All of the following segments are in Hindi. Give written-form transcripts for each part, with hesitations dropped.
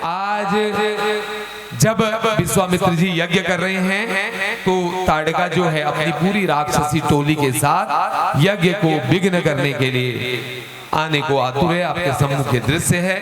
आज जब विश्वामित्र जी यज्ञ कर रहे हैं तो ताड़का जो है अपनी पूरी राक्षसी टोली के साथ यज्ञ को विघ्न करने के लिए आने को आतुर है। आपके सम्मुख दृश्य है।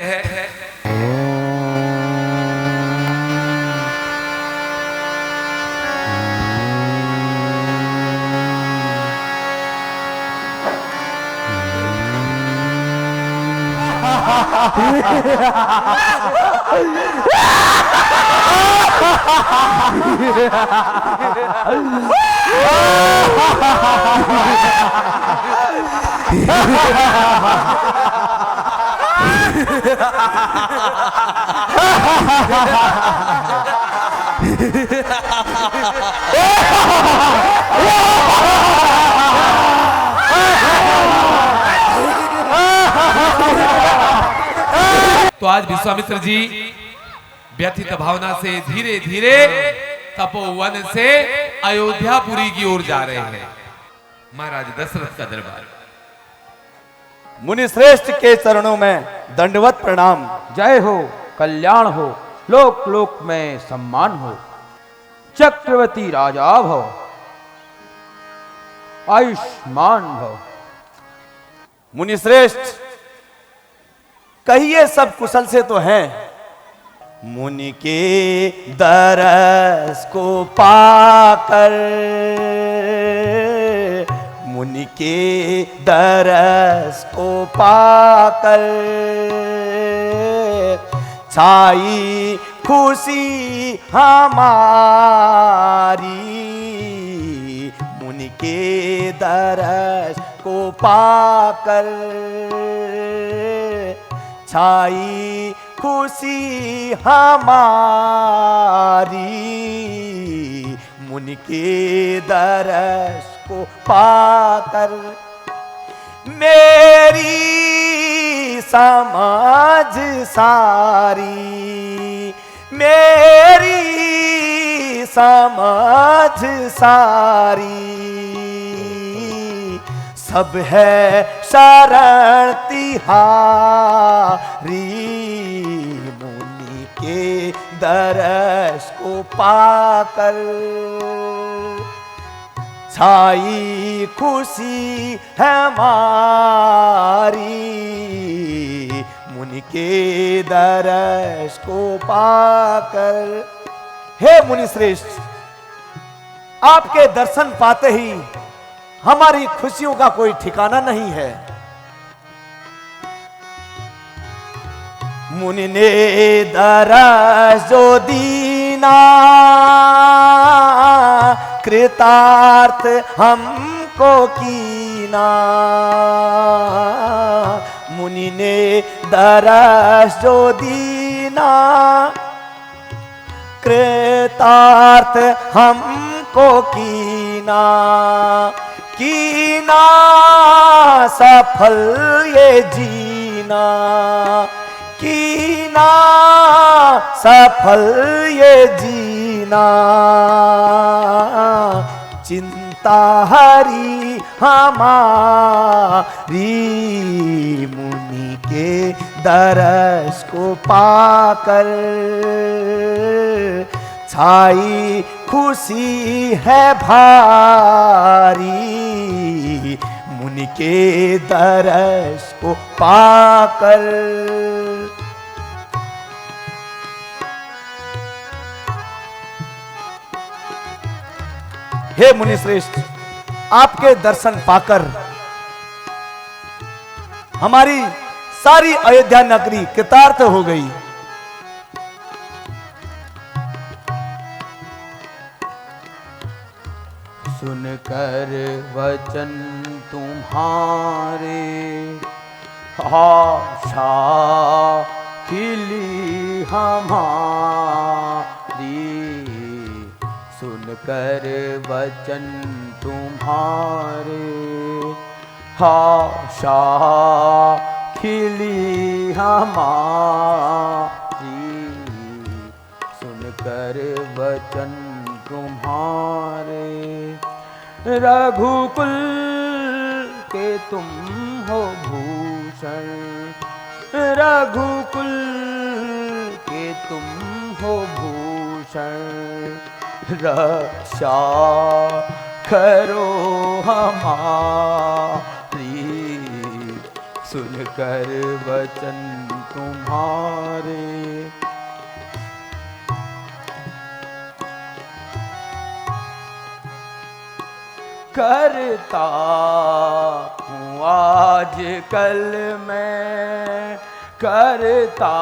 तो आज विश्वामित्र जी व्यथित भावना से धीरे धीरे तपोवन से अयोध्यापुरी की ओर जा रहे हैं। महाराज दशरथ का दरबार। मुनि श्रेष्ठ के चरणों में दंडवत प्रणाम। जय हो, कल्याण हो, लोक लोक में सम्मान हो, चक्रवर्ती राजा भव, आयुष्मान भव। मुनि श्रेष्ठ कहिए सब कुशल से तो हैं। मुनि के दरस को पाकर, मुनि के दरस को पाकर छाई खुशी हमारी। मुनि के दरस को पाकर छाई खुशी हमारी। मुनि के दरस को पाकर मेरी समझ सारी, मेरी समझ सारी सब है शरण तिहारी। मुनि के दरस को पाकर छाई खुशी है हमारी। मुनि के दरस को पाकर। हे मुनि श्रेष्ठ, आपके दर्शन पाते ही हमारी खुशियों का कोई ठिकाना नहीं है। मुनि ने दरस जो दीना कृतार्थ हमको कीना। मुनि ने दरस जो दीना कृतार्थ हमको कीना। कीना सफल ये जीना, कीना सफल ये जीना। चिंता हरी हमारी। मुनि के दरस को पाकर छाई खुशी है भारी। मुनि के दरस को पाकर। हे मुनि श्रेष्ठ, आपके दर्शन पाकर हमारी सारी अयोध्या नगरी कृतार्थ हो गई। सुनकर वचन तुम्हारे आशा खिली हमारी। सुनकर वचन तुम्हारे आशा खिली हमारी। सुनकर वचन तुम्हारे रघुकुल के तुम हो भूषण। रघुकुल के तुम हो भूषण, रक्षा करो हमारी, सुनकर वचन तुम्हारे। करता हूँ आज कल मैं, करता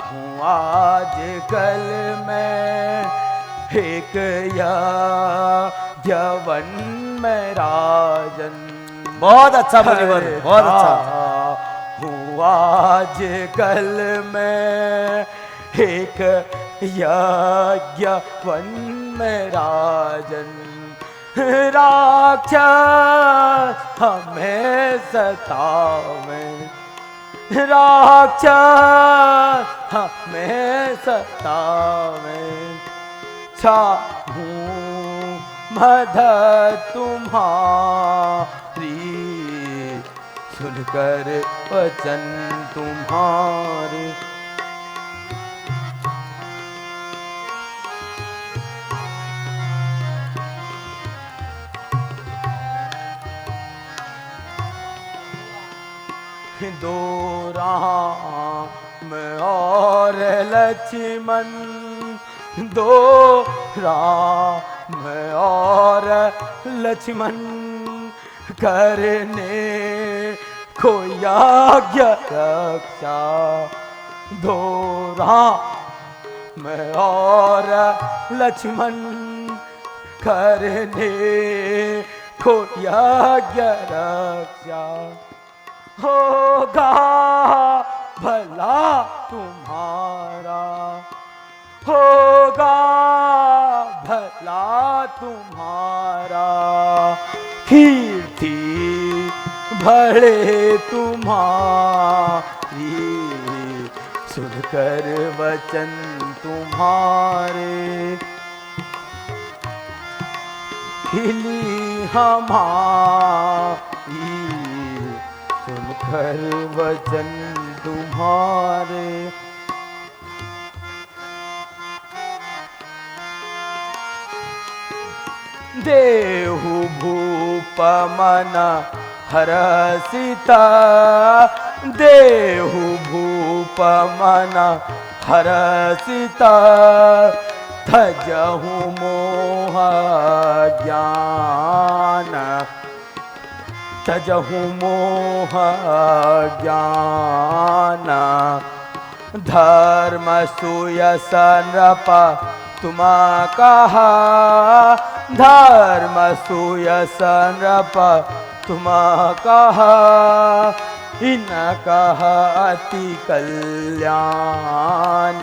हूँ आज कल मैं, एक यवन में राजन। बहुत अच्छा मुनिवर, बहुत अच्छा। हूँ आज कल मैं, एक यवन में राजन, राक्षस हमें सतावे, राक्षस हमें सतावे, चाहूं मदद तुम्हारी, सुनकर वचन तुम्हारे। दो राम और लक्ष्मण, दो राम और लक्ष्मण, करने को यज्ञ रक्षा। दो राम और लक्ष्मण, करने को यज्ञ रक्षा। होगा भला तुम्हारा, होगा भला तुम्हारा, कीर्ति बढ़े तुम्हारी, सुनकर वचन तुम्हारे। खिली हमारी, सुनकर वचन तुम्हारे। देहु भूप मन हरसिता, देहु भूप मन हरसिता, तजहु मोह ज्ञान, तजहु मोह ज्ञान, धर्म सुयस नृप तुम कहा, धर्म सुयस नृप तुम कहा, इन कहा अति कल्याण,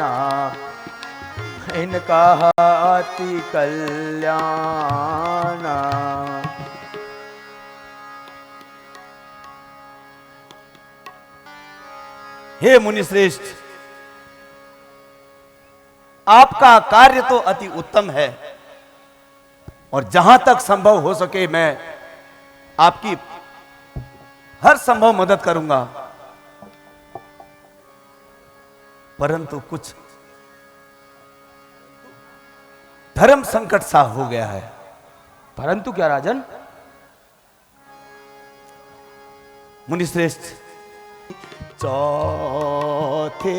इन कहा अति कल्याण। हे मुनिश्रेष्ठ, आपका कार्य तो अति उत्तम है और जहां तक संभव हो सके मैं आपकी हर संभव मदद करूंगा, परंतु कुछ धर्म संकट सा हो गया है। परंतु क्या राजन? मुनिश्रेष्ठ, चौथे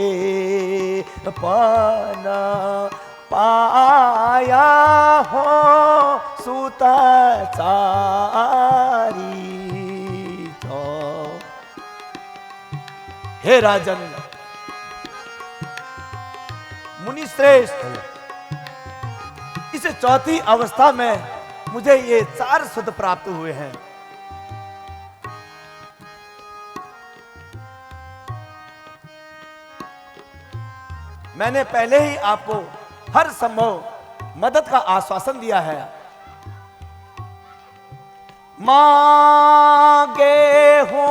पाना पाया हो सुत सारी, हे राजन, मुनिश्रेष्ठ, इस चौथी अवस्था में मुझे ये 4 सुत प्राप्त हुए हैं। मैंने पहले ही आपको हर संभव मदद का आश्वासन दिया है। मांगे हो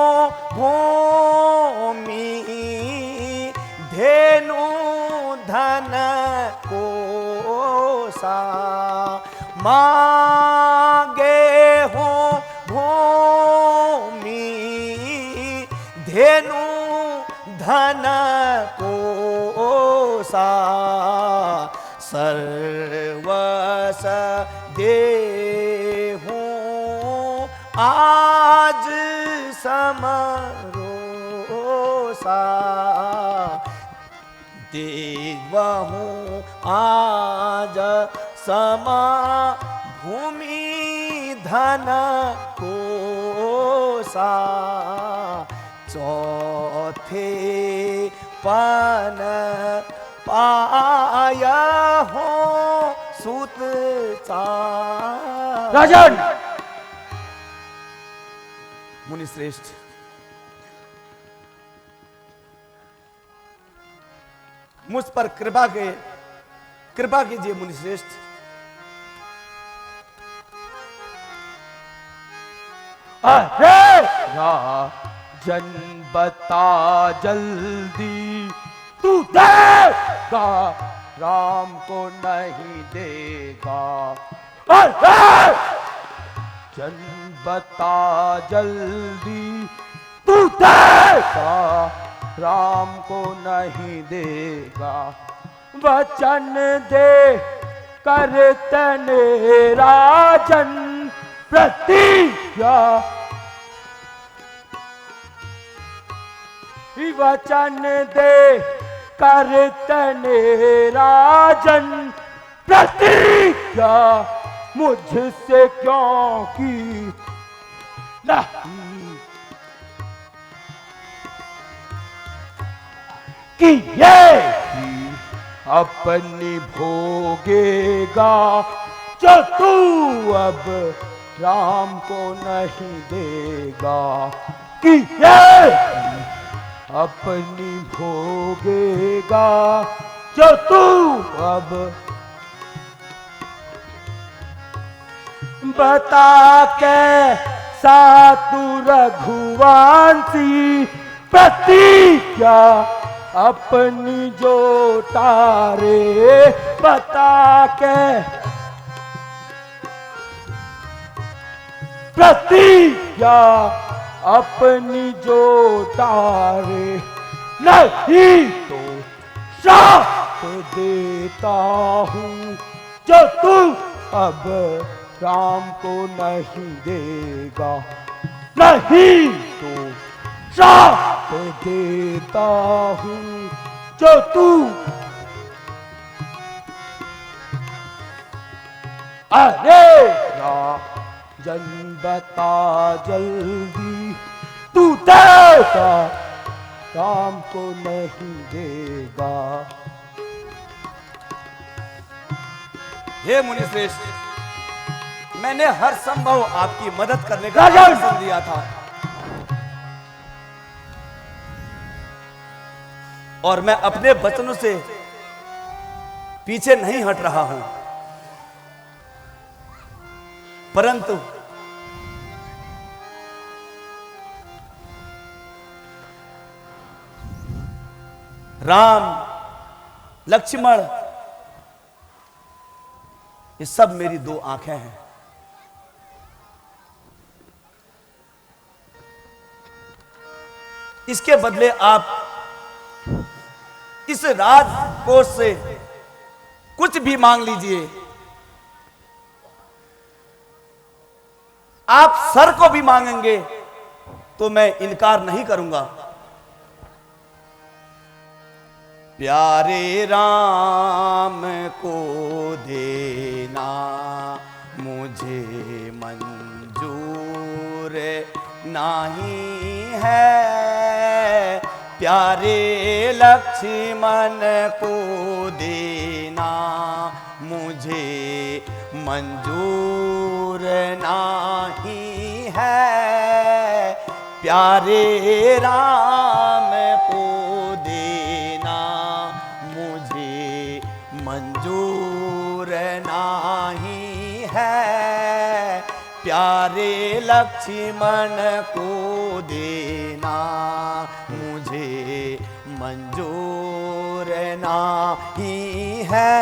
भूमि धेनु धन कोसा, मांगे हो भूमि धेनु धन कोसा, सा सर्वस देहूं आज समरोसा देवहूं आज समा भूमि धन कोसा चौथे पन पाया हो सुत राजन मुनि श्रेष्ठ, मुझ पर कृपा कीजिए मुनि श्रेष्ठ। अरे राजन बता जल्दी, तू देगा राम को नहीं देगा। अरे जन बता जल्दी, तू देगा राम को नहीं देगा। वचन दे कर तने राजन प्रतिज्ञा, वचन दे कर तने राजन प्रतिज्ञा, मुझसे क्यों की नहीं कि ये अपनी भोगेगा जो तू अब राम को नहीं देगा। कि ये अपनी भोगेगा जो तू अब बता के सातु रघुवंशी प्रतिज्ञा अपनी जो तारे, बता के प्रतिज्ञा अपनी जो तारे, नहीं तो श्राप देता हूँ जो तू अब राम को नहीं देगा। नहीं तो श्राप देता हूँ जो तू अरे राजन बता जल्दी, तू देगा राम को नहीं देगा। हे मुनि श्रेष्ठ, मैंने हर संभव आपकी मदद करने का आश्वासन दिया था और मैं अपने वचनों से पीछे नहीं हट रहा हूं, परंतु राम लक्ष्मण ये सब मेरी दो आंखें हैं। इसके बदले आप इस राजकोष से कुछ भी मांग लीजिए, आप सर को भी मांगेंगे तो मैं इनकार नहीं करूंगा। प्यारे राम को देना मुझे मंजूर नहीं है, प्यारे लक्ष्मण को देना मुझे मंजूर नहीं है, प्यारे राम को देना मुझे मंजूर नहीं है, प्यारे लक्ष्मण को देना मुझे मंजूर नहीं है।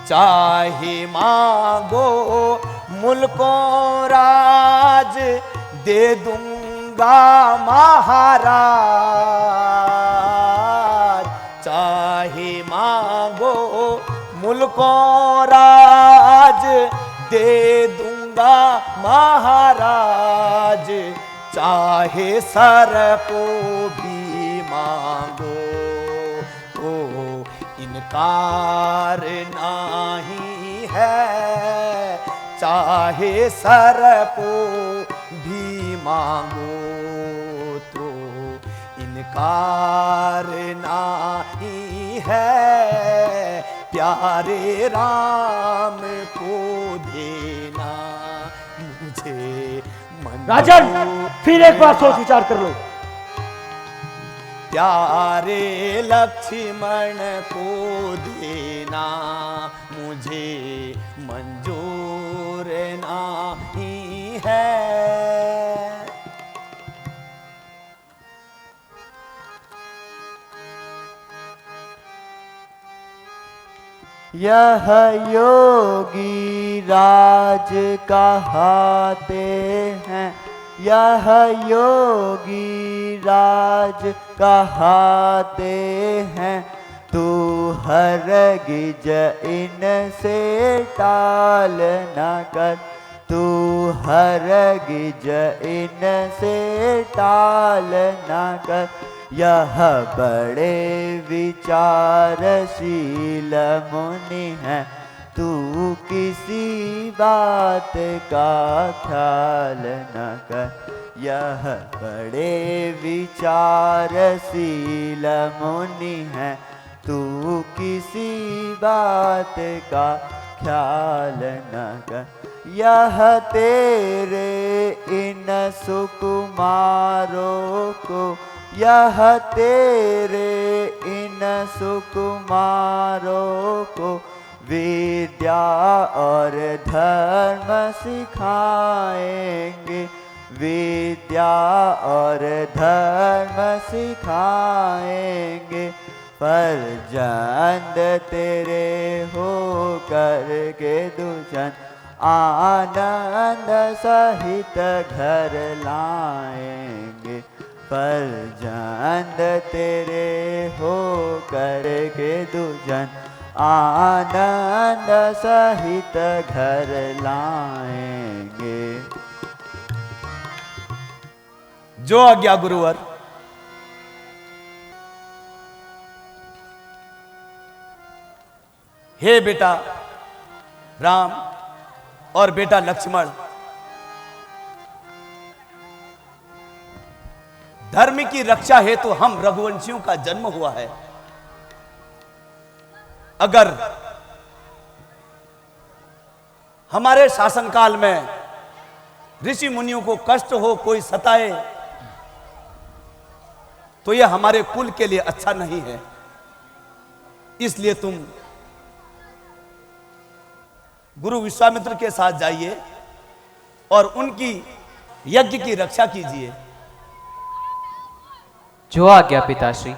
चाहे मांगो मुल्कों राज दे दूंगा महाराज, चाहे मांगो मुल्कों राज, दे दूंगा महाराज। चाहे सर को भी मांगो तो इनकार नहीं है। चाहे सर को भी मांगो तो इनकार नहीं है। प्यारे राम को देना मुझे राजन, फिर एक बार सोच विचार कर लो। प्यारे लक्ष्मण को देना मुझे मंजूर नहीं है। यह योगी राज कहाते हैं, यह योगी राज कहाते हैं। तू हरगिज इनसे टाल न कर, तू हरगिज इनसे टाल न कर। यह बड़े विचारशील मुनि हैं, तू किसी बात का ख्याल न कर। यह बड़े विचारशील मुनि हैं, तू किसी बात का ख्याल न कर। यह तेरे इन सुकुमारों को, यह तेरे इन सुकुमारों को विद्या और धर्म सिखाएंगे, विद्या और धर्म सिखाएंगे। फर्जंद तेरे हो करके दुजन आनंद सहित घर लाएंगे। फर्जंद तेरे हो करके दुजन आनंद सहित घर लाएंगे। जो आज्ञा गुरुवर। हे बेटा राम और बेटा लक्ष्मण, धर्म की रक्षा हेतु हम रघुवंशियों का जन्म हुआ है। अगर हमारे शासनकाल में ऋषि मुनियों को कष्ट हो, कोई सताए, तो यह हमारे कुल के लिए अच्छा नहीं है। इसलिए तुम गुरु विश्वामित्र के साथ जाइए और उनकी यज्ञ की रक्षा कीजिए। जो आज्ञा पिताश्री।